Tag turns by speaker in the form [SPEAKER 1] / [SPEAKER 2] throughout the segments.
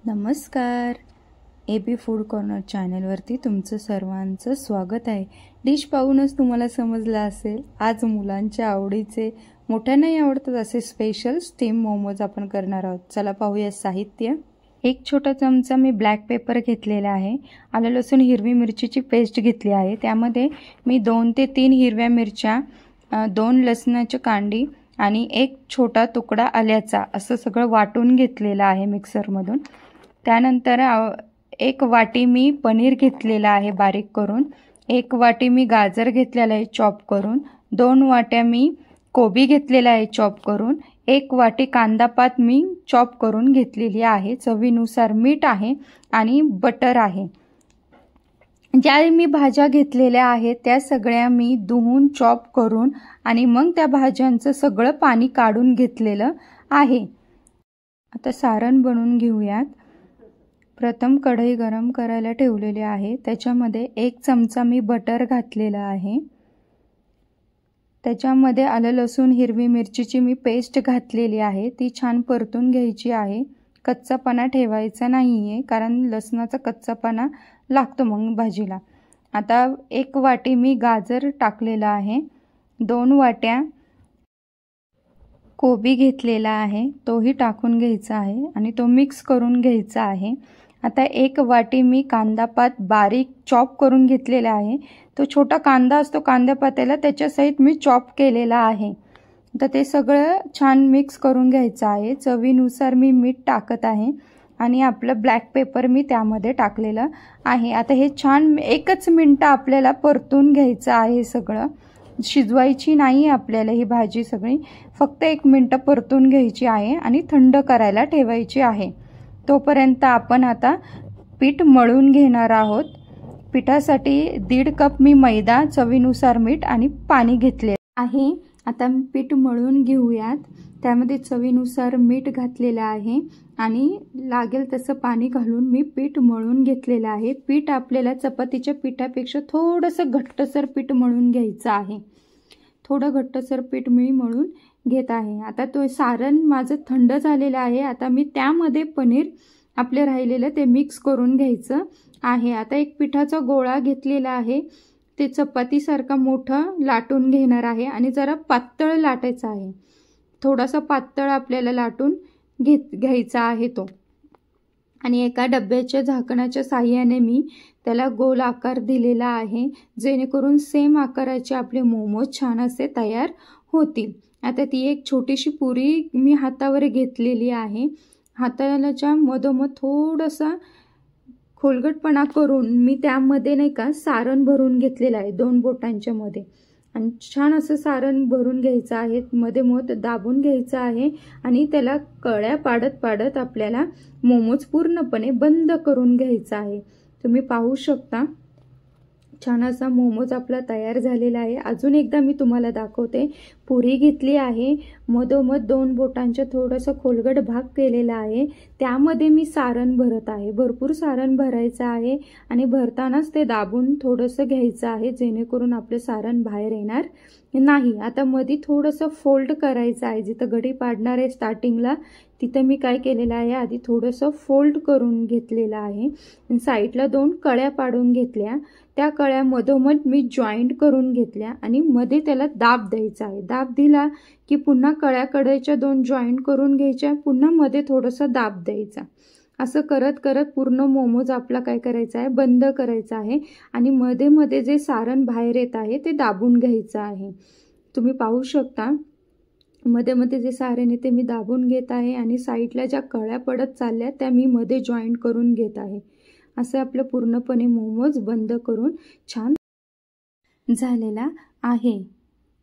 [SPEAKER 1] नमस्कार. AB food corner चॅनलवरती तुमचं सर्वांचं स्वागत आहे. डिश पाहूनच तुम्हाला समजलं असेल, आज मुलांच्या आवडीचे, मोठ्यांनाही आवडतात असे स्पेशल स्टीम मोमोज आपण करणार आहोत. चला पाहूया साहित्य. एक छोटा चमचा मी ब्लॅक पेपर घेतलेला आहे. आलं लसूण हिरवी मिरचीची पेस्ट घेतली आहे. त्यामध्ये मी 2 ते 3 हिरव्या मिरच्या, 2 लसणाची कांडी आणि एक छोटा तुकडा आल्याचा असं सगळं वाटून घेतलेलं आहे मिक्सरमधून. त्यानंतर 1 वाटी मी पनीर घेतलेला आहे बारीक करून, 1 वाटी मी गाजर घेतलेला आहे चॉप करून, 2 वाट्या मी कोबी घेतलेला आहे चॉप करून, 1 वाटी कांदा पात मी चॉप करून घेतलेली आहे. चवीनुसार मीठ आहे आणि बटर आहे. ज्या मी भाज्या घेतलेल्या आहेत त्या सगळ्या मी धुवून चॉप करून आणि मग त्या भाज्यांचं सगळं पाणी काढून घेतलेलं आहे. आता सारण बनवून घेऊयात. प्रथम कढई गरम करायला ठेवलेली आहे. त्याच्यामध्ये 1 चमचा मी बटर घातलेला आहे. त्याच्यामध्ये आलं लसूण हिरवी मिरचीची मी पेस्ट घातलेली आहे. ती छान परतून घ्यायची आहे. कच्चापणा ठेवायचा नाही आहे, कारण लसणाचा कच्चापणा लागतो मग भाजीला. आता 1 वाटी मी गाजर टाकलेला आहे. 2 वाट्या कोबी घेतलेला आहे, तोही टाकून घ्यायचा आहे आणि तो मिक्स करून घ्यायचा आहे. आता 1 वाटी मी कांदा पात बारीक चॉप करून घेतलेला आहे. तो छोटा कांदा असतो कांद्यापात्याला, त्याच्यासहित मी चॉप केलेला आहे. तर ते सगळं छान मिक्स करून घ्यायचं आहे. चवीनुसार मी मीठ टाकत आहे आणि आपलं ब्लॅक पेपर मी त्यामध्ये टाकलेलं आहे. आता हे छान 1च मिनटं आपल्याला परतून घ्यायचं आहे. सगळं शिजवायची नाही आपल्याला ही भाजी सगळी, फक्त 1 मिनटं परतून घ्यायची आहे आणि थंड करायला ठेवायची आहे. तोपर्यंत आपण आता पीठ मळून घेणार आहोत. पिठासाठी 1.5 कप मी मैदा, चवीनुसार मीठ आणि पाणी घेतले आहे. आता पीठ मळून घेऊयात. त्यामध्ये चवीनुसार मीठ घातलेलं आहे आणि लागेल तसं पाणी घालून मी पीठ मळून घेतलेलं आहे. पीठ आपल्याला चपातीच्या पिठापेक्षा थोडंसं घट्टसर पीठ मळून घ्यायचं आहे. थोडं घट्टसर पीठ मी मळून घेत आहे. आता तो सारण माझं थंड झालेलं आहे. आता मी त्यामध्ये पनीर आपले राहिलेलं ते मिक्स करून घ्यायचं आहे. आता एक पिठाचा गोळा घेतलेला आहे. ते चपातीसारखा मोठं लाटून घेणार आहे आणि जरा पातळ लाटायचं आहे. थोडासा पातळ आपल्याला लाटून घ्यायचा आहे तो. आणि एका डब्याच्या झाकणाच्या साहाय्याने मी त्याला गोल आकार दिलेला आहे, जेणेकरून सेम आकाराचे आपले मोमोज छान असे तयार होतील. आता ती एक छोटीशी पुरी मी हातावर घेतलेली आहे. हाताच्या मधोमध थोडासा खोलगटपणा करून मी त्यामध्ये नाही का सारण भरून घेतलेलं आहे 2 बोटांच्या मध्ये. आणि छान असं सारण भरून घ्यायचं आहे. मध्ये मध दाबून घ्यायचं आहे आणि त्याला कळ्या पाडत पाडत आपल्याला मोमोज पूर्णपणे बंद करून घ्यायचा आहे. तुम्ही पाहू शकता छान असा मोमोज आपला तयार झालेला आहे. अजून एकदा मी तुम्हाला दाखवते. पुरी घेतली आहे, मधोमध 2 बोटांच्या थोडंसं खोलगट भाग केलेला आहे. त्यामध्ये मी सारण भरत आहे. भरपूर सारण भरायचं आहे आणि भरतानाच ते दाबून थोडंसं घ्यायचं आहे, जेणेकरून आपलं सारण बाहेर येणार नाही. आता मध्ये थोडंसं फोल्ड करायचं आहे. जिथं गडी पाडणार आहे स्टार्टिंगला, तिथं मी काय केलेलं आहे, आधी थोडंसं फोल्ड करून घेतलेलं आहे. साईडला 2 कळ्या पाडून घेतल्या. त्या कळ्या मधोमध मी जॉईंट करून घेतल्या आणि मध्ये त्याला दाब द्यायचा आहे. दाब दिला की पुन्हा कळ्याकडेच्या 2 जॉईंट करून घ्यायच्या, पुन्हा मध्ये थोडंसं दाब द्यायचा. असं करत करत पूर्ण मोमोज आपला काय करायचा आहे, बंद करायचा आहे आणि मध्ये मध्ये जे सारण बाहेर येत आहे ते दाबून घ्यायचं आहे. तुम्ही पाहू शकता मध्ये मध्ये जे सारण येते मी दाबून घेत आहे आणि साईडला ज्या कळ्या पडत चालल्या त्या मी मध्ये जॉईंट करून घेत आहे. असं आपलं पूर्णपणे मोमोज बंद करून छान झालेला आहे.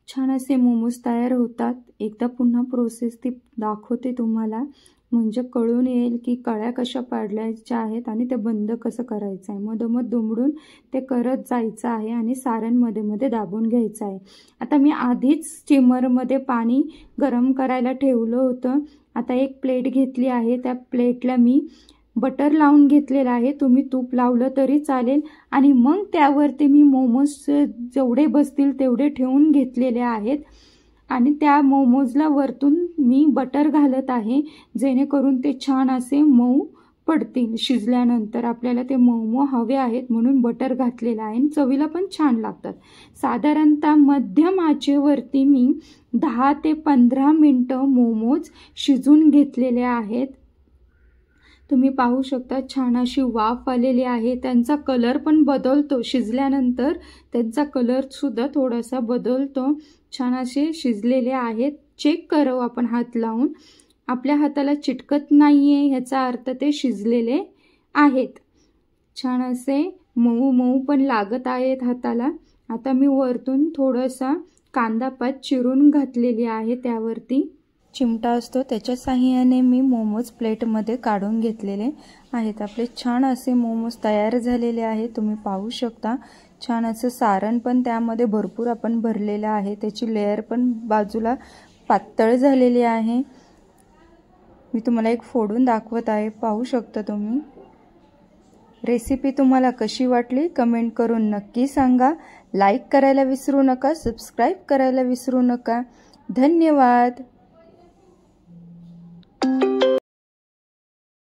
[SPEAKER 1] छान असे मोमोज तयार होतात. एकदा पुन्हा प्रोसेस ती दाखवते तुम्हाला, म्हणजे कळून येईल की कळ्या कशा पाडल्याच्या आहेत आणि ते बंद कसं करायचं आहे. मधोमध दुमडून ते करत जायचं आहे आणि सारण मध्ये मध्ये दाबून घ्यायचं आहे. आता मी आधीच स्टीमरमध्ये पाणी गरम करायला ठेवलं होतं. आता एक प्लेट घेतली आहे. त्या प्लेटला मी बटर लावून घेतलेलं आहे. तुम्ही तूप लावलं तरी चालेल आणि मग त्यावरती मी मोमोज जेवढे बसतील तेवढे ठेवून घेतलेले आहेत आणि त्या मोमोजला वरतून मी बटर घालत आहे, जेणेकरून ते छान असे मऊ पडतील शिजल्यानंतर. आपल्याला ते मोमो हवे आहेत म्हणून बटर घातलेलं आहे आणि चवीला पण छान लागतात. साधारणतः मध्यम आचेवरती मी 10 ते 15 मिनटं मोमोज शिजून घेतलेले आहेत. तुम्ही पाहू शकता छान अशी वाफ आलेली आहे. त्यांचा कलर पण बदलतो शिजल्यानंतर, त्यांचा कलरसुद्धा थोडासा बदलतो. छान असे शिजलेले आहेत. चेक करावं आपण हात लावून. आपल्या हाताला चिटकत नाही आहे ह्याचा अर्थ ते शिजलेले आहेत. छान असे मऊ मऊ पण लागत आहेत हाताला. आता मी वरतून थोडासा कांदा पात चिरून घातलेली आहे. त्यावरती चिमटा असतो त्याच्या साहाय्याने मी मोमोज प्लेटमध्ये काढून घेतलेले आहेत. आपले छान असे मोमोज तयार झालेले आहेत. तुम्ही पाहू शकता छान असं सारण पण त्यामध्ये भरपूर आपण भरलेलं आहे. त्याची लेयर पण बाजूला पातळ झालेली आहे. मी तुम्हाला एक फोडून दाखवत आहे, पाहू शकता तुम्ही. रेसिपी तुम्हाला कशी वाटली कमेंट करून नक्की सांगा. लाईक करायला विसरू नका, सबस्क्राईब करायला विसरू नका. धन्यवाद.